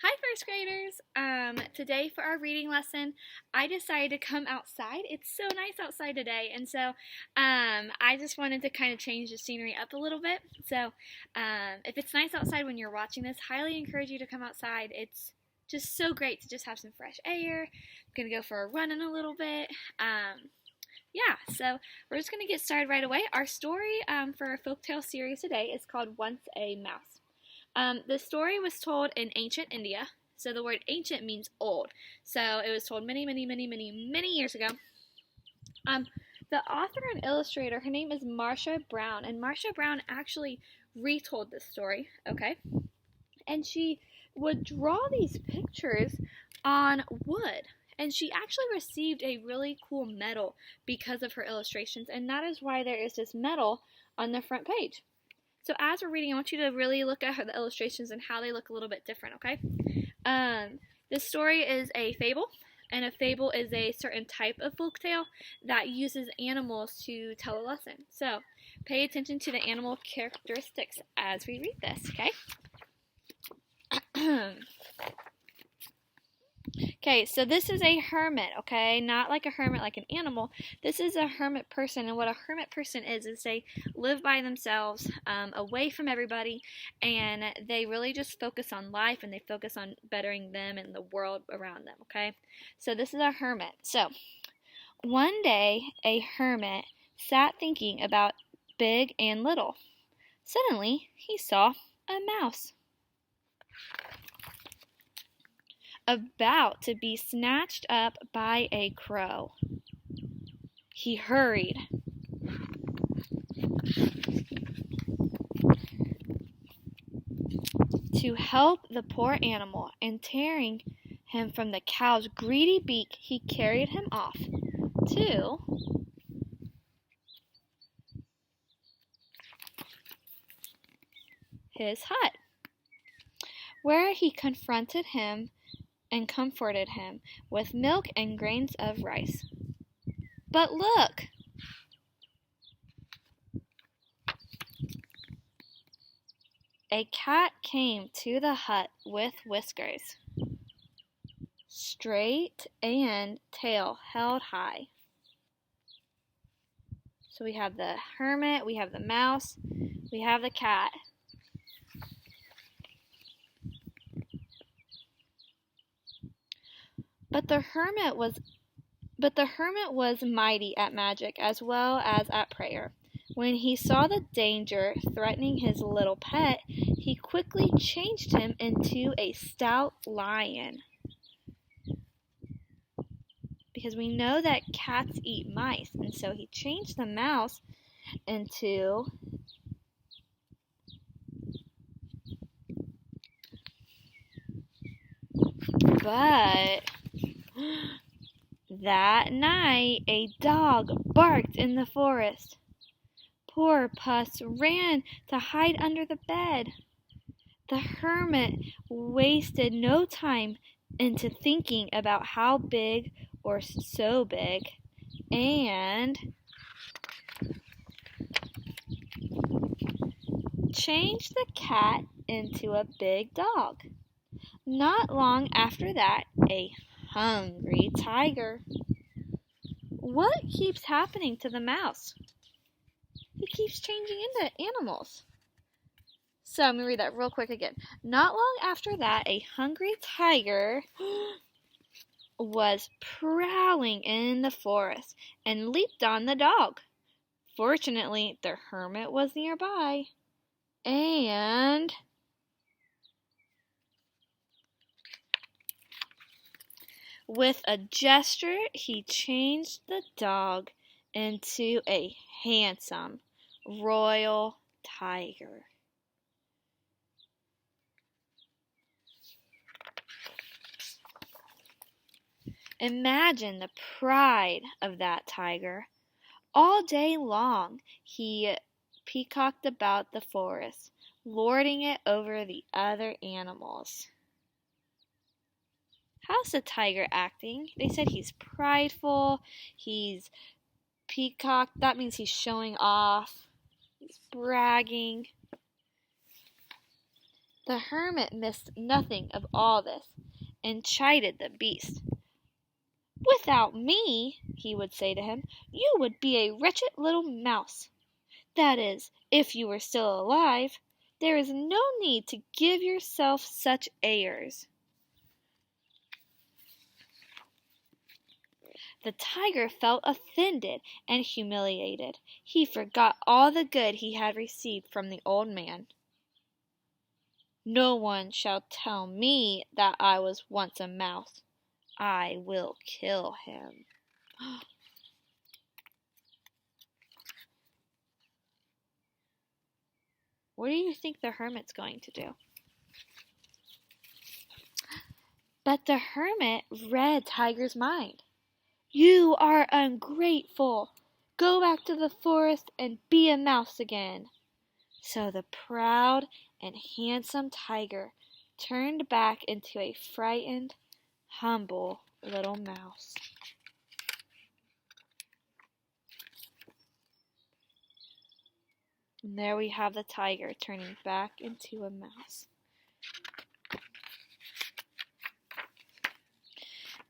Hi, first graders. Today for our reading lesson, I decided to come outside. It's so nice outside today, and so I just wanted to kind of change the scenery up a little bit. So, if it's nice outside when you're watching this, highly encourage you to come outside. It's just so great to just have some fresh air. I'm gonna go for a run in a little bit. So we're just gonna get started right away. Our story for our folktale series today is called Once a Mouse. The story was told in ancient India. So the word ancient means old. So it was told many years ago. Um, the author and illustrator, her name is Marcia Brown, and Marcia Brown actually retold this story. Okay, and she would draw these pictures on wood. And she actually received a really cool medal because of her illustrations, and that is why there is this medal on the front page. So as we're reading, I want you to really look at the illustrations and how they look a little bit different, okay? This story is a fable, and a fable is a certain type of folktale that uses animals to tell a lesson. So pay attention to the animal characteristics as we read this, okay? Okay, so this is a hermit, okay? Not like a hermit like an animal. This is a hermit person, and what a hermit person is they live by themselves, away from everybody, and they really just focus on life, and they focus on bettering them and the world around them, okay? So this is a hermit. So, one day, a hermit sat thinking about big and little. Suddenly, he saw a mouse about to be snatched up by a crow. He hurried to help the poor animal, and tearing him from the cow's greedy beak, he carried him off to his hut, where he confronted him and comforted him with milk and grains of rice. But look! A cat came to the hut with whiskers, straight and tail held high. So we have the hermit, we have the mouse, we have the cat. But the hermit was mighty at magic as well as at prayer. When he saw the danger threatening his little pet, he quickly changed him into a stout lion. Because we know that cats eat mice, and so he changed the mouse into but that night a dog barked in the forest. Poor Puss ran to hide under the bed. The hermit wasted no time into thinking about how big or so big, and changed the cat into a big dog. Not long after that, a hungry tiger. What keeps happening to the mouse? He keeps changing into animals. So I'm going to read that real quick again. Not long after that, a hungry tiger was prowling in the forest and leaped on the dog. Fortunately, the hermit was nearby, and with a gesture, he changed the dog into a handsome royal tiger. Imagine the pride of that tiger. All day long he peacocked about the forest, lording it over the other animals. How's the tiger acting? They said he's prideful, he's peacocked, that means he's showing off, he's bragging. The hermit missed nothing of all this, and chided the beast. "Without me," he would say to him, "you would be a wretched little mouse. That is, if you were still alive. There is no need to give yourself such airs." The tiger felt offended and humiliated. He forgot all the good he had received from the old man. "No one shall tell me that I was once a mouse. I will kill him." What do you think the hermit's going to do? But the hermit read Tiger's mind. "You are ungrateful. Go back to the forest and be a mouse again." So the proud and handsome tiger turned back into a frightened, humble little mouse. And there we have the tiger turning back into a mouse.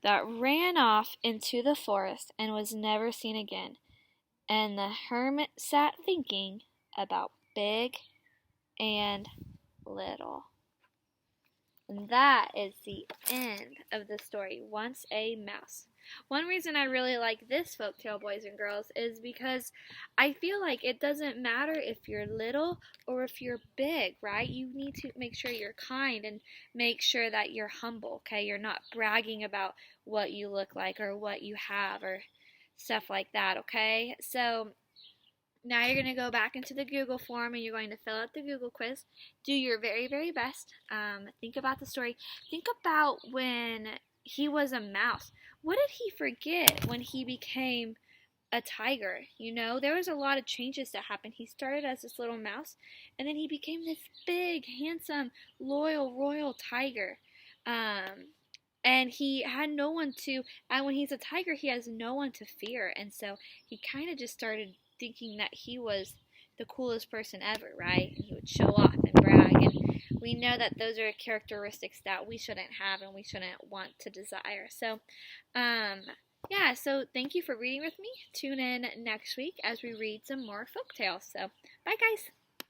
That ran off into the forest and was never seen again. And the hermit sat thinking about big and little. And that is the end of the story, Once a Mouse. One reason I really like this folktale, boys and girls, is because I feel like it doesn't matter if you're little or if you're big, right? You need to make sure you're kind and make sure that you're humble, okay? You're not bragging about what you look like or what you have or stuff like that, okay? So now you're going to go back into the Google form and you're going to fill out the Google quiz. Do your very, very best. Think about the story. Think about when he was a mouse. What did he forget when he became a tiger? You know, there was a lot of changes that happened. He started as this little mouse and then he became this big, handsome, loyal, royal tiger. And he had no one to, and when he's a tiger, he has no one to fear. And so he kind of just started thinking that he was the coolest person ever, right? And he would show off and brag. And we know that those are characteristics that we shouldn't have and we shouldn't want to desire. So, yeah, so thank you for reading with me. Tune in next week as we read some more folk tales. So, bye guys!